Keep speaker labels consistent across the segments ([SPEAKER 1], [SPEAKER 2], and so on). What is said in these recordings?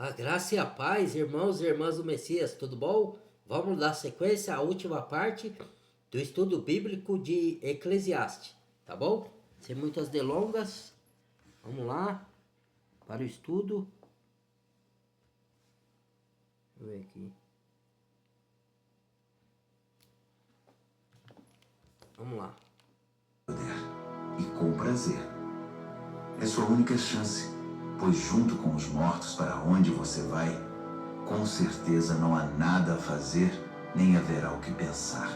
[SPEAKER 1] A graça e a paz, irmãos e irmãs do Messias, tudo bom? Vamos dar sequência à última parte do estudo bíblico de Eclesiastes, tá bom? Sem muitas delongas, vamos lá para o estudo. Deixa eu ver aqui. Vamos lá.
[SPEAKER 2] E com prazer. É sua única chance, pois junto com os mortos para onde você vai, com certeza não há nada a fazer, nem haverá o que pensar.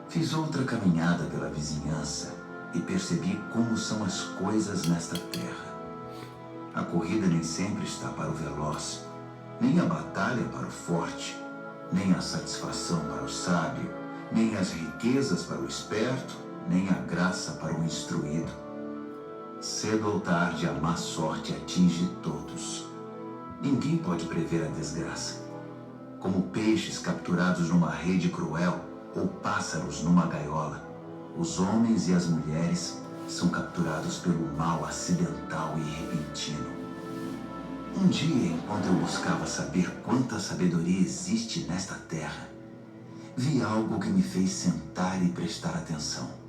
[SPEAKER 2] Fiz outra caminhada pela vizinhança e percebi como são as coisas nesta terra. A corrida nem sempre está para o veloz, nem a batalha para o forte, nem a satisfação para o sábio, nem as riquezas para o esperto, nem a graça para o instruído. Cedo ou tarde, a má sorte atinge todos. Ninguém pode prever a desgraça. Como peixes capturados numa rede cruel ou pássaros numa gaiola, os homens e as mulheres são capturados pelo mal acidental e repentino. Um dia, enquanto eu buscava saber quanta sabedoria existe nesta terra, vi algo que me fez sentar e prestar atenção.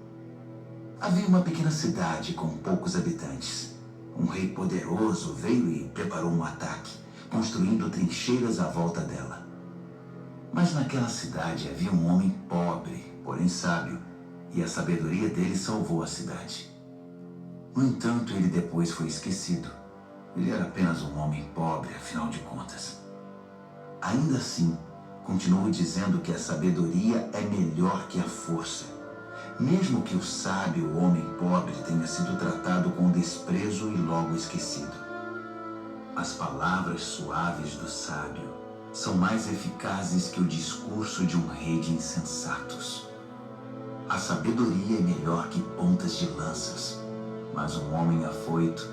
[SPEAKER 2] Havia uma pequena cidade com poucos habitantes. Um rei poderoso veio e preparou um ataque, construindo trincheiras à volta dela. Mas naquela cidade havia um homem pobre, porém sábio, e a sabedoria dele salvou a cidade. No entanto, ele depois foi esquecido. Ele era apenas um homem pobre, afinal de contas. Ainda assim, continuou dizendo que a sabedoria é melhor que a força. Mesmo que o sábio homem pobre tenha sido tratado com desprezo e logo esquecido. As palavras suaves do sábio são mais eficazes que o discurso de um rei de insensatos. A sabedoria é melhor que pontas de lanças, mas um homem afoito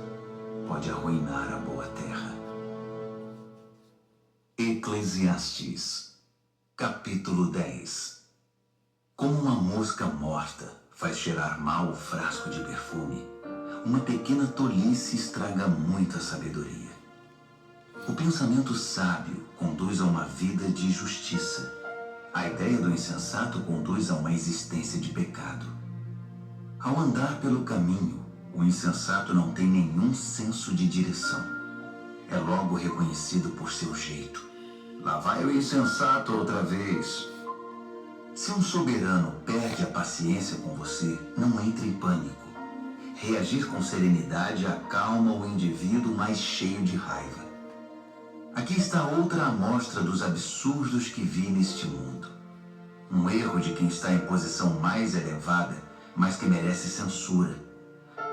[SPEAKER 2] pode arruinar a boa terra. Eclesiastes, capítulo 10. Como uma mosca morta faz cheirar mal o frasco de perfume, uma pequena tolice estraga muita sabedoria. O pensamento sábio conduz a uma vida de justiça. A ideia do insensato conduz a uma existência de pecado. Ao andar pelo caminho, o insensato não tem nenhum senso de direção. É logo reconhecido por seu jeito. Lá vai o insensato outra vez. Se um soberano perde a paciência com você, não entre em pânico. Reagir com serenidade acalma o indivíduo mais cheio de raiva. Aqui está outra amostra dos absurdos que vi neste mundo. Um erro de quem está em posição mais elevada, mas que merece censura.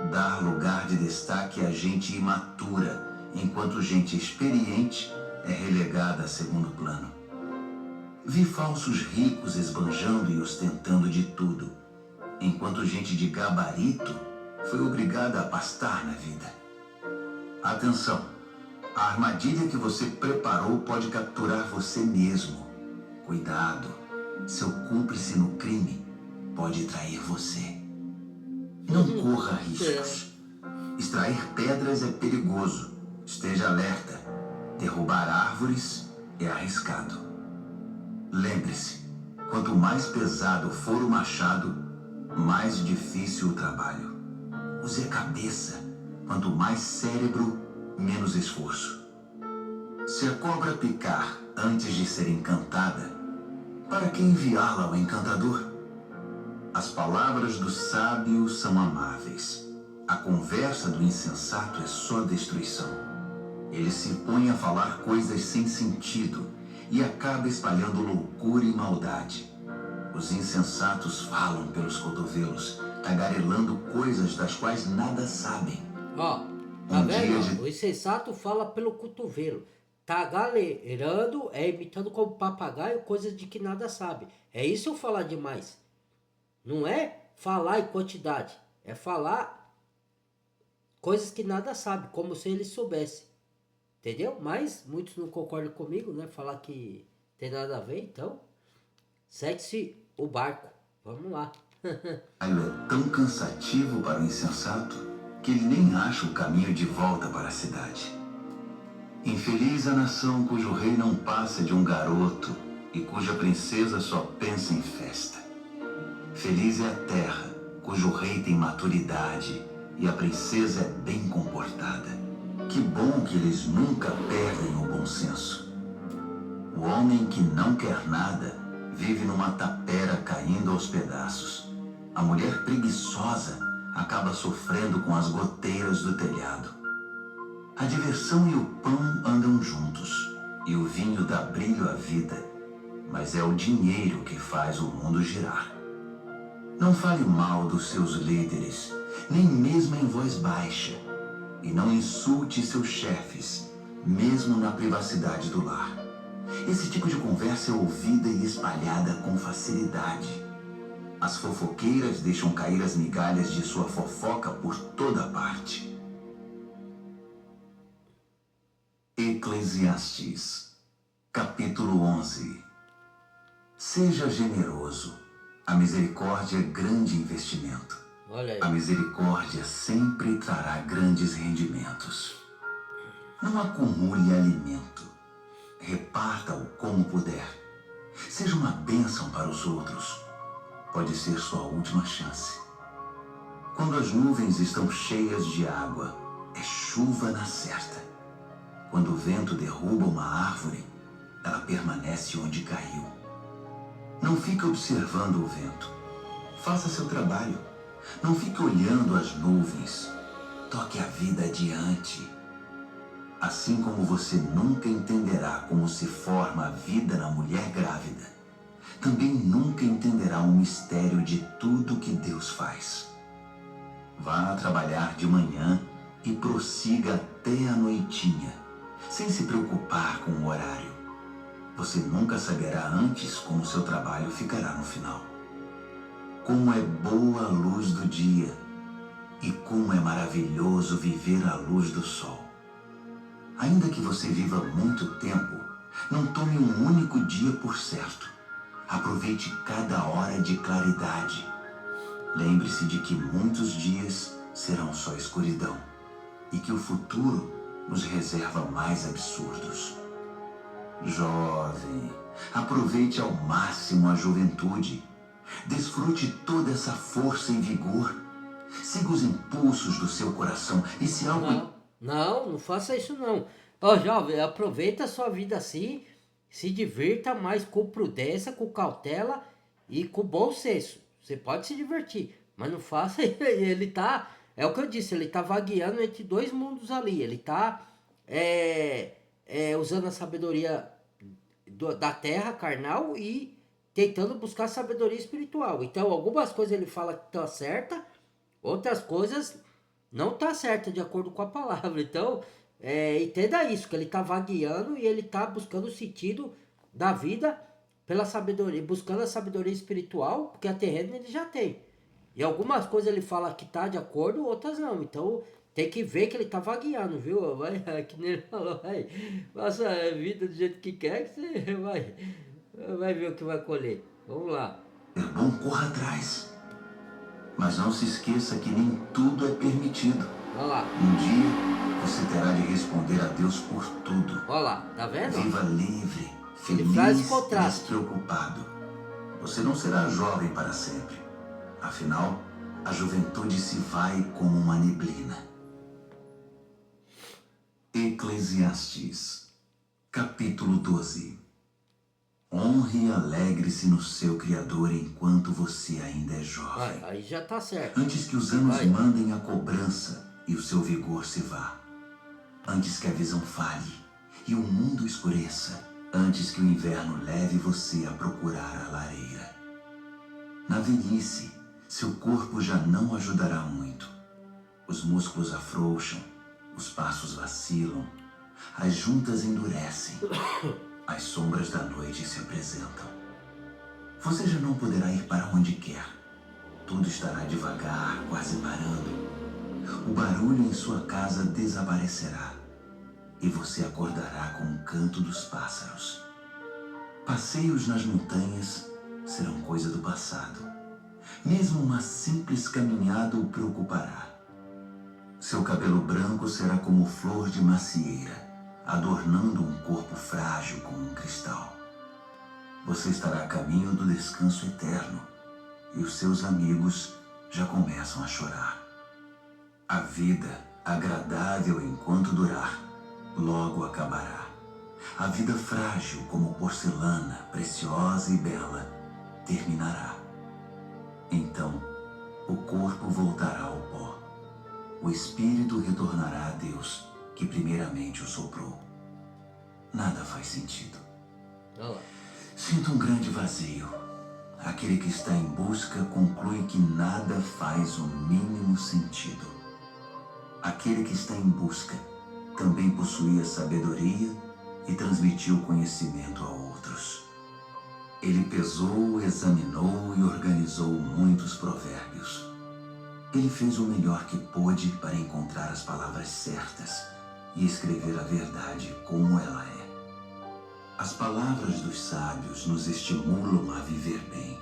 [SPEAKER 2] Dar lugar de destaque a gente imatura, enquanto gente experiente é relegada a segundo plano. Vi falsos ricos esbanjando e ostentando de tudo, enquanto gente de gabarito foi obrigada a pastar na vida. Atenção! A armadilha que você preparou pode capturar você mesmo. Cuidado! Seu cúmplice no crime pode trair você. Não corra riscos. Extrair pedras é perigoso. Esteja alerta. Derrubar árvores é arriscado. Lembre-se, quanto mais pesado for o machado, mais difícil o trabalho. Use a cabeça. Quanto mais cérebro, menos esforço. Se a cobra picar antes de ser encantada, para que enviá-la ao encantador? As palavras do sábio são amáveis. A conversa do insensato é só destruição. Ele se põe a falar coisas sem sentido e acaba espalhando loucura e maldade. Os insensatos falam pelos cotovelos, tagarelando coisas das quais nada sabem.
[SPEAKER 1] Ó, tá vendo? O insensato fala pelo cotovelo. Tagarelando é imitando como papagaio coisas de que nada sabe. É isso ou falar demais? Não é falar em quantidade. É falar coisas que nada sabe, como se ele soubesse. Entendeu? Mas muitos não concordam comigo, né? Falar que tem nada a ver, então segue-se o barco. Vamos lá.
[SPEAKER 2] É tão cansativo para o insensato que ele nem acha o caminho de volta para a cidade. Infeliz a nação cujo rei não passa de um garoto e cuja princesa só pensa em festa. Feliz é a terra cujo rei tem maturidade e a princesa é bem comportada. Que bom que eles nunca perdem o bom senso. O homem que não quer nada vive numa tapera caindo aos pedaços. A mulher preguiçosa acaba sofrendo com as goteiras do telhado. A diversão e o pão andam juntos, e o vinho dá brilho à vida, mas é o dinheiro que faz o mundo girar. Não fale mal dos seus líderes, nem mesmo em voz baixa, e não insulte seus chefes, mesmo na privacidade do lar. Esse tipo de conversa é ouvida e espalhada com facilidade. As fofoqueiras deixam cair as migalhas de sua fofoca por toda parte. Eclesiastes, capítulo 11. Seja generoso. A misericórdia é grande investimento.
[SPEAKER 1] Olha aí.
[SPEAKER 2] A misericórdia sempre trará grandes rendimentos. Não acumule alimento. Reparta-o como puder. Seja uma bênção para os outros. Pode ser sua última chance. Quando as nuvens estão cheias de água, é chuva na certa. Quando o vento derruba uma árvore, ela permanece onde caiu. Não fique observando o vento. Faça seu trabalho. Não fique olhando as nuvens. Toque a vida adiante. Assim como você nunca entenderá como se forma a vida na mulher grávida, também nunca entenderá o mistério de tudo que Deus faz. Vá trabalhar de manhã e prossiga até a noitinha, sem se preocupar com o horário. Você nunca saberá antes como seu trabalho ficará no final. Como é boa a luz do dia e como é maravilhoso viver à luz do sol. Ainda que você viva muito tempo, não tome um único dia por certo. Aproveite cada hora de claridade. Lembre-se de que muitos dias serão só escuridão e que o futuro nos reserva mais absurdos. Jovem, aproveite ao máximo a juventude. Desfrute toda essa força e vigor. Siga os impulsos do seu coração e se algo...
[SPEAKER 1] Não faça isso não. Ó, jovem, aproveita a sua vida assim, se divirta mais com prudência, com cautela e com bom senso. Você pode se divertir, mas não faça... Ele tá... É o que eu disse, ele tá vagueando entre dois mundos ali. Ele tá usando a sabedoria da terra carnal e tentando buscar sabedoria espiritual. Então, algumas coisas ele fala que tá certa, outras coisas não tá certa de acordo com a palavra. Então, entenda isso, que ele tá vagueando e ele tá buscando o sentido da vida pela sabedoria, buscando a sabedoria espiritual, porque a terrena ele já tem. E algumas coisas ele fala que tá de acordo, outras não. Então, tem que ver que ele tá vagueando, viu? Vai, que nem ele falou, vai, faça a vida do jeito que quer, que você vai ver o que vai colher. Vamos lá.
[SPEAKER 2] É bom, corra atrás. Mas não se esqueça que nem tudo é permitido.
[SPEAKER 1] Olha lá.
[SPEAKER 2] Um dia, você terá de responder a Deus por tudo.
[SPEAKER 1] Olha lá, tá vendo?
[SPEAKER 2] Viva livre, feliz e despreocupado. Você não será jovem para sempre. Afinal, a juventude se vai como uma neblina. Eclesiastes, capítulo 12. Honre e alegre-se no seu Criador enquanto você ainda é jovem.
[SPEAKER 1] Aí já tá certo.
[SPEAKER 2] Antes que os anos mandem a cobrança e o seu vigor se vá. Antes que a visão falhe e o mundo escureça. Antes que o inverno leve você a procurar a lareira. Na velhice, seu corpo já não ajudará muito. Os músculos afrouxam, os passos vacilam, as juntas endurecem, as sombras da noite se apresentam. Você já não poderá ir para onde quer. Tudo estará devagar, quase parando. O barulho em sua casa desaparecerá e você acordará com o canto dos pássaros. Passeios nas montanhas serão coisa do passado. Mesmo uma simples caminhada o preocupará. Seu cabelo branco será como flor de macieira, adornando um corpo frágil como um cristal. Você estará a caminho do descanso eterno e os seus amigos já começam a chorar. A vida, agradável enquanto durar, logo acabará. A vida frágil como porcelana, preciosa e bela, terminará. Então, o corpo voltará ao pó. O espírito retornará a Deus, que primeiramente o soprou. Nada faz sentido.
[SPEAKER 1] Olha lá.
[SPEAKER 2] Sinto um grande vazio. Aquele que está em busca conclui que nada faz o mínimo sentido. Aquele que está em busca também possuía sabedoria e transmitiu conhecimento a outros. Ele pesou, examinou e organizou muitos provérbios. Ele fez o melhor que pôde para encontrar as palavras certas e escrever a verdade como ela é. As palavras dos sábios nos estimulam a viver bem.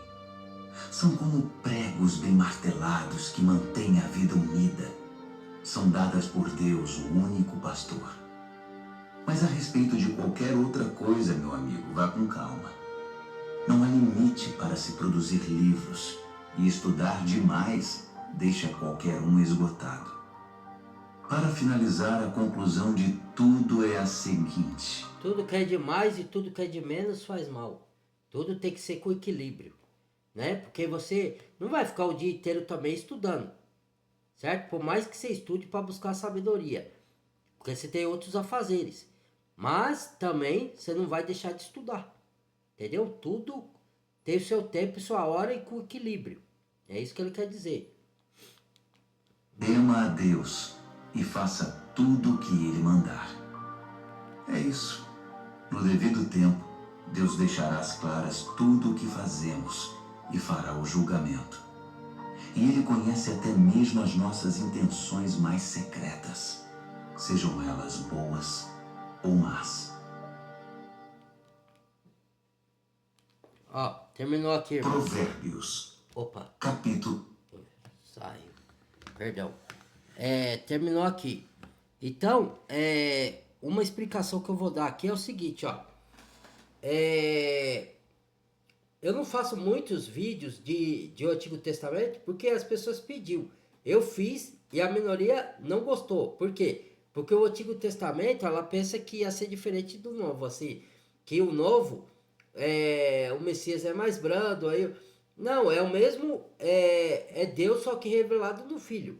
[SPEAKER 2] São como pregos bem martelados que mantêm a vida unida. São dadas por Deus, o único pastor. Mas a respeito de qualquer outra coisa, meu amigo, vá com calma. Não há limite para se produzir livros, e estudar demais deixa qualquer um esgotado. Para finalizar, a conclusão de tudo é a seguinte:
[SPEAKER 1] Tudo que é de mais e tudo que é de menos faz mal. Tudo tem que ser com equilíbrio, né? Porque você não vai ficar o dia inteiro também estudando, certo? Por mais que você estude para buscar sabedoria, porque você tem outros afazeres. Mas também você não vai deixar de estudar, entendeu? Tudo tem o seu tempo e sua hora e com equilíbrio. É isso que ele quer dizer.
[SPEAKER 2] tema a Deus e faça tudo o que Ele mandar. É isso. No devido tempo, Deus deixará às claras tudo o que fazemos e fará o julgamento. E Ele conhece até mesmo as nossas intenções mais secretas, sejam elas boas ou más.
[SPEAKER 1] Ó, terminou aqui, irmão.
[SPEAKER 2] Provérbios,
[SPEAKER 1] Opa,
[SPEAKER 2] capítulo.
[SPEAKER 1] saiu. Perdão. Terminou aqui. Então, uma explicação que eu vou dar aqui é o seguinte, ó. Eu não faço muitos vídeos de Antigo Testamento porque as pessoas pediu. Eu fiz e a minoria não gostou. Por quê? Porque o Antigo Testamento, ela pensa que ia ser diferente do Novo, assim. Que o Novo, o Messias é mais brando, aí... Não, é o mesmo, é Deus só que revelado no Filho.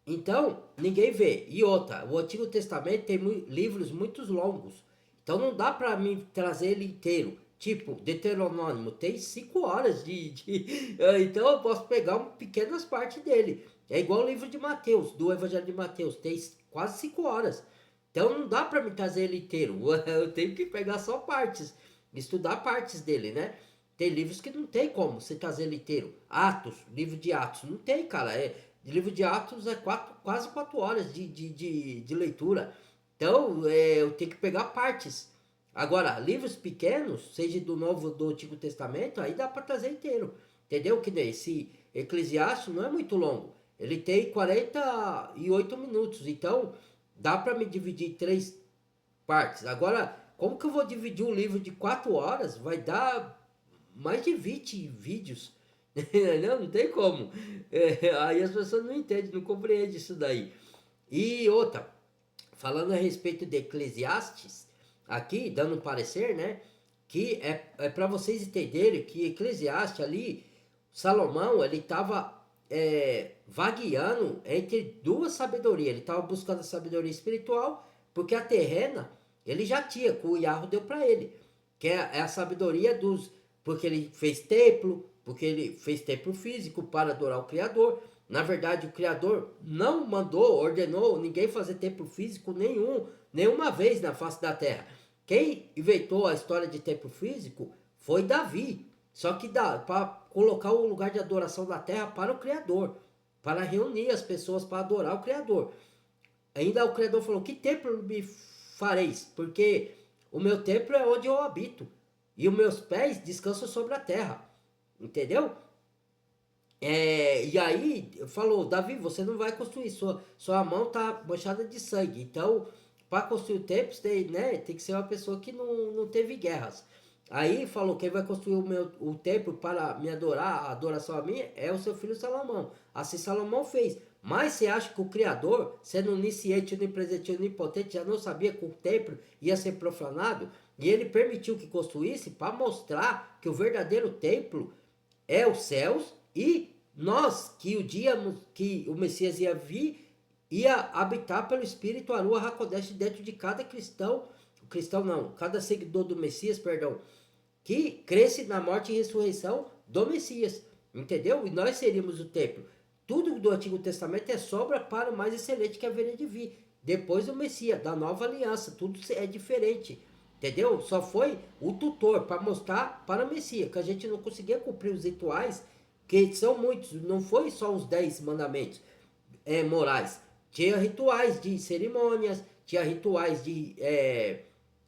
[SPEAKER 1] Então, ninguém vê. E outra, o Antigo Testamento tem livros muito longos. Então não dá para mim trazer ele inteiro. Tipo, Deuteronômio tem 5 horas então eu posso pegar pequenas partes dele. É igual o livro de Mateus, do Evangelho de Mateus. Tem quase 5 horas. Então não dá para me trazer ele inteiro. Eu tenho que pegar só partes. Estudar partes dele, né? Tem livros que não tem como você trazer ele inteiro. Atos, livro de Atos. Não tem, cara. Livro de Atos é quase 4 horas de leitura. Então, eu tenho que pegar partes. Agora, livros pequenos, seja do Novo ou do Antigo Testamento, aí dá para trazer inteiro. Entendeu? Que nem esse Eclesiastes não é muito longo. Ele tem 48 minutos. Então, dá para me dividir em 3 partes. Agora, como que eu vou dividir um livro de 4 horas? Vai dar mais de 20 vídeos. Não tem como. Aí as pessoas não entendem, não compreendem isso daí. E outra, falando a respeito de Eclesiastes, aqui, dando um parecer, né? Que é para vocês entenderem que Eclesiastes ali, Salomão, ele estava vagueando entre duas sabedorias. Ele estava buscando a sabedoria espiritual, porque a terrena, ele já tinha, que o Yahweh deu para ele. Que é a sabedoria dos... Porque ele fez templo, porque ele fez templo físico para adorar o Criador. Na verdade, o Criador não mandou, ordenou ninguém fazer templo físico nenhuma vez na face da terra. Quem inventou a história de templo físico foi Davi. Só que para colocar o lugar de adoração da terra para o Criador, para reunir as pessoas para adorar o Criador. Ainda o Criador falou: que templo me fareis? Porque o meu templo é onde eu habito. E os meus pés descansam sobre a terra. Entendeu? E aí falou: Davi, você não vai construir, sua mão está manchada de sangue. Então para construir o templo, tem que ser uma pessoa que não teve guerras. Aí falou, quem vai construir o templo para me adorar, a adoração a mim, é o seu filho Salomão. Assim Salomão fez. Mas você acha que o Criador, sendo onisciente, onipresente, onipotente, já não sabia que o templo ia ser profanado? E ele permitiu que construísse para mostrar que o verdadeiro templo é os céus, e nós, que o dia que o Messias ia vir, ia habitar pelo Espírito Arua Hakodesh dentro de cada cada seguidor do Messias, perdão, que cresce na morte e ressurreição do Messias, entendeu? E nós seríamos o templo. Tudo do Antigo Testamento é sobra para o mais excelente que haveria de vir. Depois do Messias, da nova aliança, tudo é diferente. Entendeu? Só foi o tutor para mostrar para o Messias que a gente não conseguia cumprir os rituais, que são muitos, não foi só os 10 mandamentos morais. Tinha rituais de cerimônias, tinha rituais de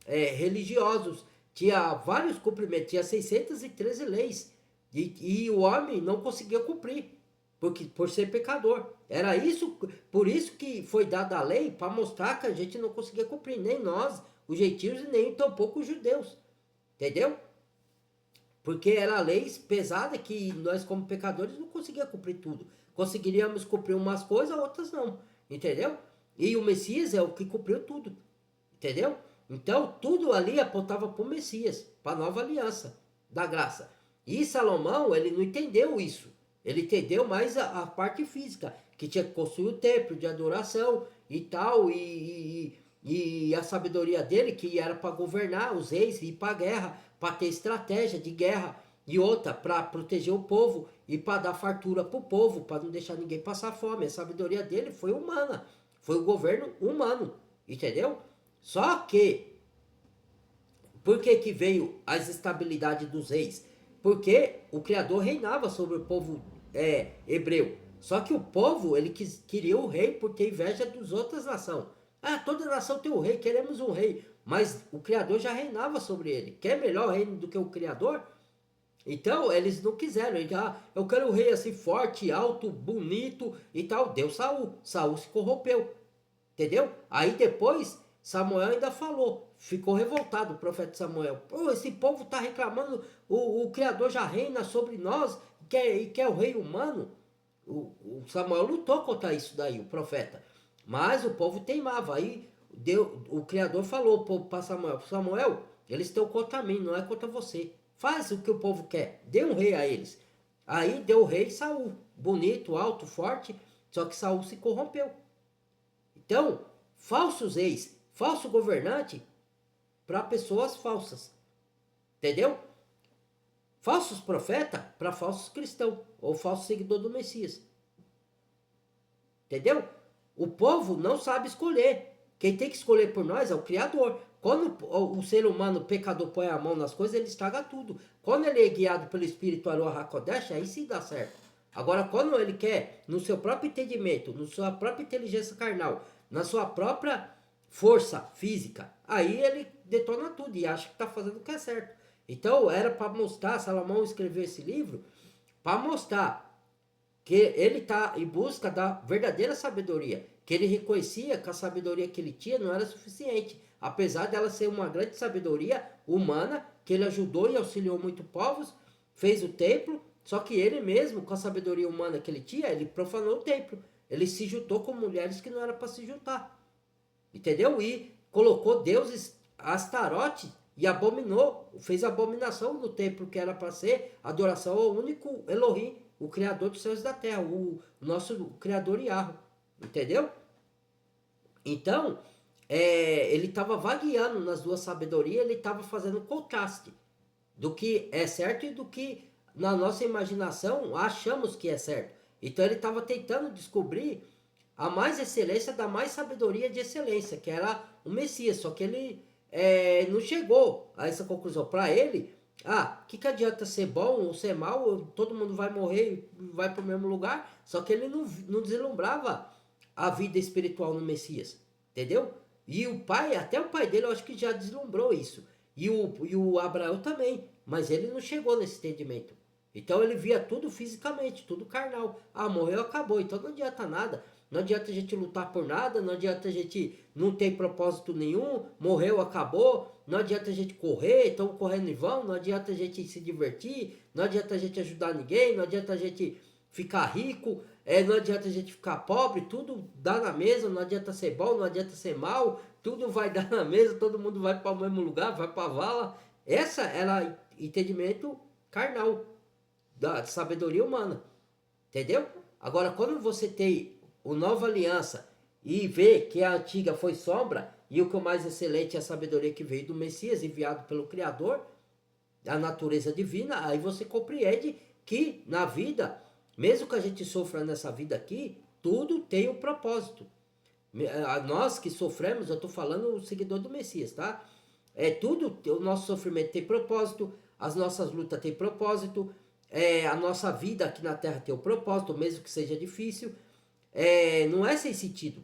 [SPEAKER 1] religiosos, tinha vários cumprimentos, tinha 613 leis. E o homem não conseguia cumprir, por ser pecador. Era isso, por isso que foi dada a lei, para mostrar que a gente não conseguia cumprir, nem nós, os gentios, e nem tampouco os judeus. Entendeu? Porque era leis pesadas que nós, como pecadores, não conseguíamos cumprir tudo. Conseguiríamos cumprir umas coisas, outras não. Entendeu? E o Messias é o que cumpriu tudo. Entendeu? Então, tudo ali apontava para o Messias, para a nova aliança da graça. E Salomão, ele não entendeu isso. Ele entendeu mais a parte física, que tinha que construir o templo de adoração e tal, e a sabedoria dele, que era para governar os reis, ir para a guerra, para ter estratégia de guerra, e outra, para proteger o povo e para dar fartura para o povo, para não deixar ninguém passar fome. A sabedoria dele foi humana, foi o governo humano, entendeu? Só que, por que veio a estabilidade dos reis? Porque o Criador reinava sobre o povo hebreu. Só que o povo, ele queria o rei por ter inveja das outras nações. Ah, toda nação tem um rei, queremos um rei. Mas o Criador já reinava sobre ele. Quer melhor reino do que o Criador? Então, eles não quiseram. Eu quero um rei assim, forte, alto, bonito e tal. Deu Saul. Saul se corrompeu. Entendeu? Aí depois, Samuel ainda falou. Ficou revoltado o profeta Samuel. Pô, esse povo está reclamando, o Criador já reina sobre nós e quer o rei humano. O Samuel lutou contra isso daí, o profeta. Mas o povo teimava. Aí o Criador falou para Samuel: Samuel, eles estão contra mim, não é contra você. Faz o que o povo quer. Dê um rei a eles. Aí deu o rei Saul. Bonito, alto, forte. Só que Saul se corrompeu. Então, falsos reis, falso governante para pessoas falsas. Entendeu? Falsos profetas para falsos cristãos ou falso seguidor do Messias. Entendeu? O povo não sabe escolher. Quem tem que escolher por nós é o Criador. Quando o ser humano pecador põe a mão nas coisas, ele estraga tudo. Quando ele é guiado pelo Espírito Arua Hakodesh, aí sim dá certo. Agora, quando ele quer, no seu próprio entendimento, na sua própria inteligência carnal, na sua própria força física, aí ele detona tudo e acha que está fazendo o que é certo. Então, era para mostrar, Salomão escreveu esse livro, para mostrar que ele está em busca da verdadeira sabedoria, que ele reconhecia que a sabedoria que ele tinha não era suficiente, apesar dela ser uma grande sabedoria humana, que ele ajudou e auxiliou muitos povos, fez o templo, só que ele mesmo, com a sabedoria humana que ele tinha, ele profanou o templo, ele se juntou com mulheres que não era para se juntar, entendeu? E colocou deuses Astarote e abominou, fez abominação no templo que era para ser adoração ao único Elohim, o Criador dos céus e da terra, o nosso Criador Yahweh, entendeu? Então, ele estava vagueando nas duas sabedorias, ele estava fazendo contraste do que é certo e do que na nossa imaginação achamos que é certo. Então ele estava tentando descobrir a mais excelência da mais sabedoria de excelência, que era o Messias, só que ele não chegou a essa conclusão. Para ele, que adianta ser bom ou ser mal, todo mundo vai morrer e vai para o mesmo lugar, só que ele não deslumbrava a vida espiritual no Messias, entendeu? E o pai, até o pai dele, eu acho que já deslumbrou isso, e o Abraão também, mas ele não chegou nesse entendimento. Então ele via tudo fisicamente, tudo carnal. Morreu, acabou, então não adianta nada. não adianta a gente lutar por nada, não adianta a gente não ter propósito nenhum, morreu, acabou, não adianta a gente correr, estamos correndo em vão, não adianta a gente se divertir, não adianta a gente ajudar ninguém, não adianta a gente ficar rico, não adianta a gente ficar pobre, tudo dá na mesa, não adianta ser bom, não adianta ser mal, tudo vai dar na mesa, todo mundo vai para o mesmo lugar, vai para a vala. Essa era entendimento carnal da sabedoria humana, entendeu? Agora, quando você tem o Nova Aliança e vê que a antiga foi sombra e o que é o mais excelente é a sabedoria que veio do Messias, enviado pelo Criador, a natureza divina, aí você compreende que na vida, mesmo que a gente sofra nessa vida aqui, tudo tem um propósito. Nós que sofremos, eu estou falando o seguidor do Messias, tá? Tudo, o nosso sofrimento tem propósito, as nossas lutas têm propósito, a nossa vida aqui na Terra tem um propósito, mesmo que seja difícil. Não é sem sentido.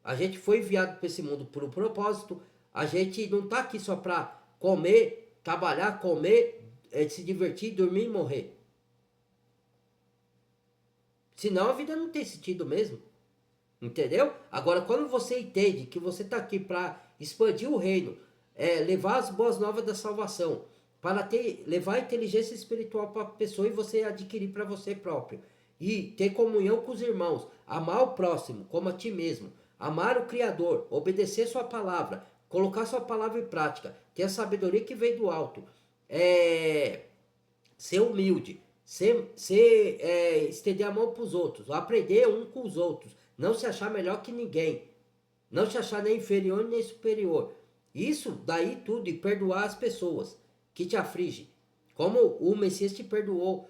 [SPEAKER 1] A gente foi enviado para esse mundo por um propósito. A gente não está aqui só para comer, trabalhar, comer, se divertir, dormir e morrer. Senão a vida não tem sentido mesmo. Entendeu? Agora, quando você entende que você está aqui para expandir o reino, levar as boas novas da salvação, para levar a inteligência espiritual para a pessoa e você adquirir para você próprio, e ter comunhão com os irmãos, amar o próximo como a ti mesmo, amar o Criador, obedecer sua palavra, colocar sua palavra em prática, ter a sabedoria que vem do alto, ser humilde, estender a mão para os outros, aprender um com os outros, não se achar melhor que ninguém, não se achar nem inferior nem superior. Isso daí tudo, e perdoar as pessoas que te afligem, como o Messias te perdoou,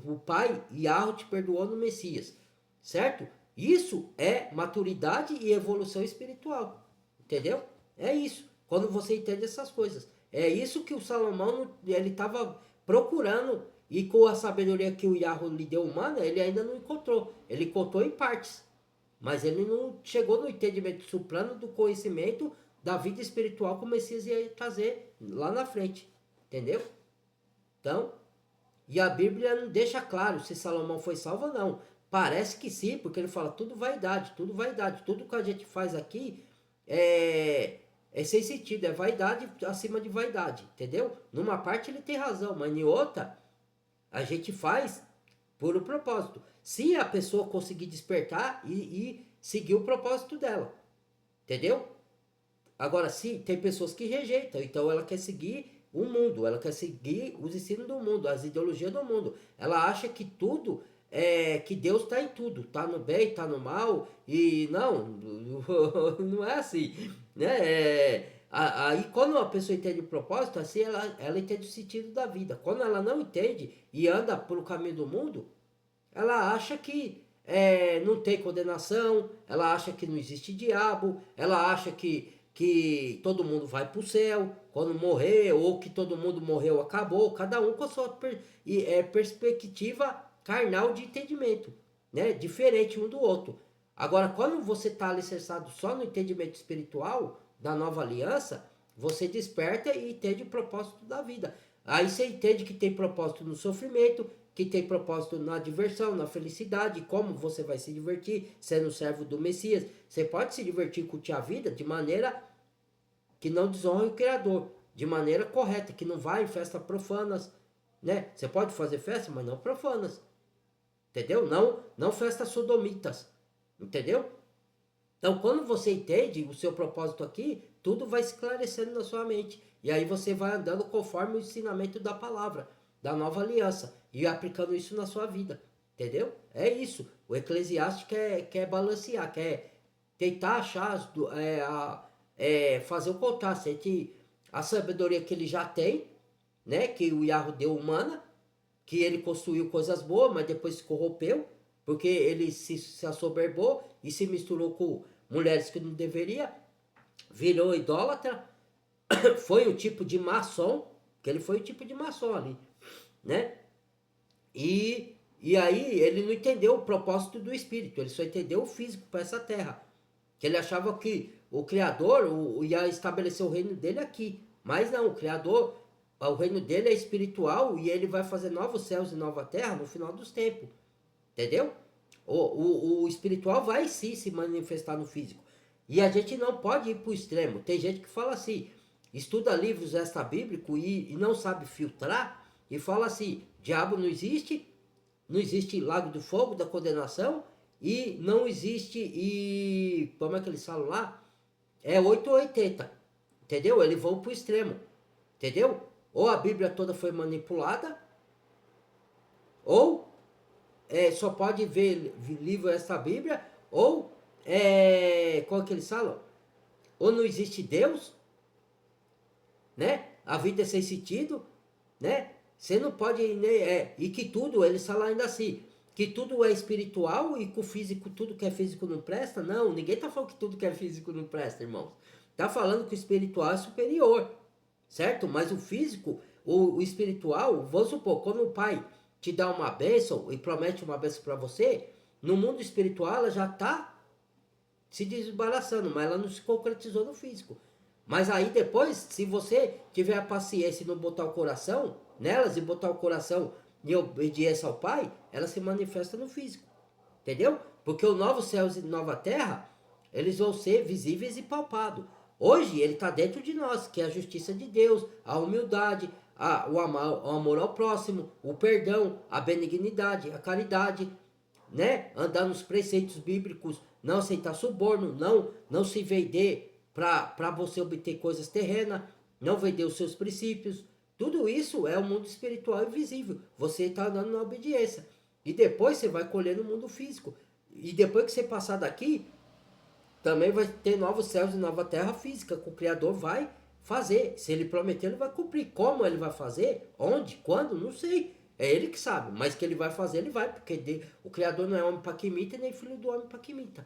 [SPEAKER 1] o Pai Yahweh te perdoou no Messias, certo? Isso é maturidade e evolução espiritual, entendeu? É isso, quando você entende essas coisas. É isso que o Salomão, ele estava procurando, e com a sabedoria que o Yahweh lhe deu humana, ele ainda não encontrou. Ele encontrou em partes, mas ele não chegou no entendimento supremo do conhecimento da vida espiritual que o Messias ia trazer lá na frente, entendeu? Então, e a Bíblia não deixa claro se Salomão foi salvo ou não. Parece que sim, porque ele fala tudo vaidade, tudo vaidade. Tudo que a gente faz aqui é sem sentido, é vaidade acima de vaidade, entendeu? Numa parte ele tem razão, mas em outra a gente faz por um propósito. Se a pessoa conseguir despertar e seguir o propósito dela, entendeu? Agora, sim, tem pessoas que rejeitam, então ela quer seguir o mundo, ela quer seguir os ensinos do mundo, as ideologias do mundo. Ela acha que tudo que Deus está em tudo, está no bem, está no mal, e não, não é assim, né? Aí quando a pessoa entende o propósito, assim ela entende o sentido da vida. Quando ela não entende e anda pelo caminho do mundo, ela acha que não tem condenação, ela acha que não existe diabo, ela acha que todo mundo vai para o céu quando morrer, ou que todo mundo morreu, acabou, cada um com a sua perspectiva carnal de entendimento, né? Diferente um do outro. Agora, quando você está alicerçado só no entendimento espiritual da nova aliança, você desperta e entende o propósito da vida. Aí você entende que tem propósito no sofrimento, que tem propósito na diversão, na felicidade, como você vai se divertir sendo servo do Messias. Você pode se divertir e curtir a vida de maneira que não desonre o Criador, de maneira correta, que não vá em festas profanas, né? Você pode fazer festa, mas não profanas, entendeu? Não festas sodomitas, entendeu? Então, quando você entende o seu propósito aqui, tudo vai se esclarecendo na sua mente. E aí você vai andando conforme o ensinamento da palavra, da nova aliança, e aplicando isso na sua vida, entendeu? É isso. O Eclesiastes quer balancear, quer tentar achar, fazer o contraste entre a sabedoria que ele já tem, né, que o Yahweh deu humana, que ele construiu coisas boas, mas depois se corrompeu, porque ele se assoberbou e se misturou com mulheres que não deveria, virou idólatra, foi um tipo de maçom, que ele foi um tipo de maçom ali, né? E aí ele não entendeu o propósito do espírito, ele só entendeu o físico para essa terra, que ele achava que o Criador ia estabelecer o reino dele aqui, mas não, o Criador, o reino dele é espiritual e ele vai fazer novos céus e nova terra no final dos tempos, entendeu? O espiritual vai sim se manifestar no físico. E a gente não pode ir para o extremo. Tem gente que fala assim, estuda livros extra-bíblicos e não sabe filtrar, e fala assim, diabo não existe, não existe lago do fogo, da condenação, e não existe, e como é que eles falam lá? É 8 ou 80, entendeu? Eles vão para o extremo, entendeu? Ou a Bíblia toda foi manipulada, ou só pode ver livro extra Bíblia, ou qual que eles falam? Ou não existe Deus, né? A vida é sem sentido, né? Você não pode, né? E que tudo, eles falam ainda assim, que tudo é espiritual e que o físico, tudo que é físico não presta. Não, ninguém tá falando que tudo que é físico não presta, irmãos. Tá falando que o espiritual é superior, certo? Mas o físico, o espiritual, vamos supor, quando o pai te dá uma bênção e promete uma bênção para você, no mundo espiritual ela já tá se desembaraçando, mas ela não se concretizou no físico. Mas aí depois, se você tiver a paciência e não botar o coração nelas e botar o coração em obediência ao Pai, ela se manifesta no físico. Entendeu? Porque o novo céus e nova terra, eles vão ser visíveis e palpados. Hoje ele está dentro de nós, que é a justiça de Deus, a humildade, o amor ao próximo, o perdão, a benignidade, a caridade, né? Andar nos preceitos bíblicos, não aceitar suborno, não se vender para você obter coisas terrenas, não vender os seus princípios. Tudo isso é o mundo espiritual invisível. Você está andando na obediência. E depois você vai colher no mundo físico. E depois que você passar daqui, também vai ter novos céus e nova terra física, que o Criador vai fazer. Se ele prometer, ele vai cumprir. Como ele vai fazer? Onde? Quando? Não sei. É ele que sabe. Mas que ele vai fazer, ele vai. Porque o Criador não é homem para que imita, nem filho do homem para que imita.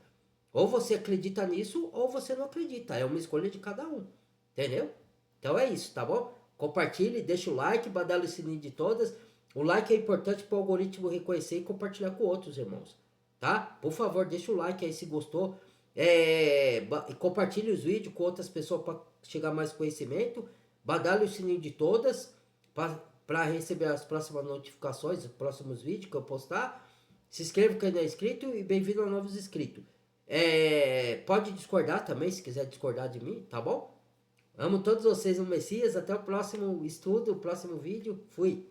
[SPEAKER 1] Ou você acredita nisso, ou você não acredita. É uma escolha de cada um. Entendeu? Então é isso, tá bom? Compartilhe, deixa o like, badala o sininho de todas. O like é importante para o algoritmo reconhecer e compartilhar com outros, irmãos. Tá? Por favor, deixa o like aí se gostou. Compartilhe os vídeos com outras pessoas para chegar mais conhecimento. Badale o sininho de todas para receber as próximas notificações, os próximos vídeos que eu postar. Se inscreva quem não é inscrito e bem-vindo a novos inscritos. Pode discordar também, se quiser discordar de mim, tá bom? Amo todos vocês no Messias. Até o próximo estudo, o próximo vídeo. Fui!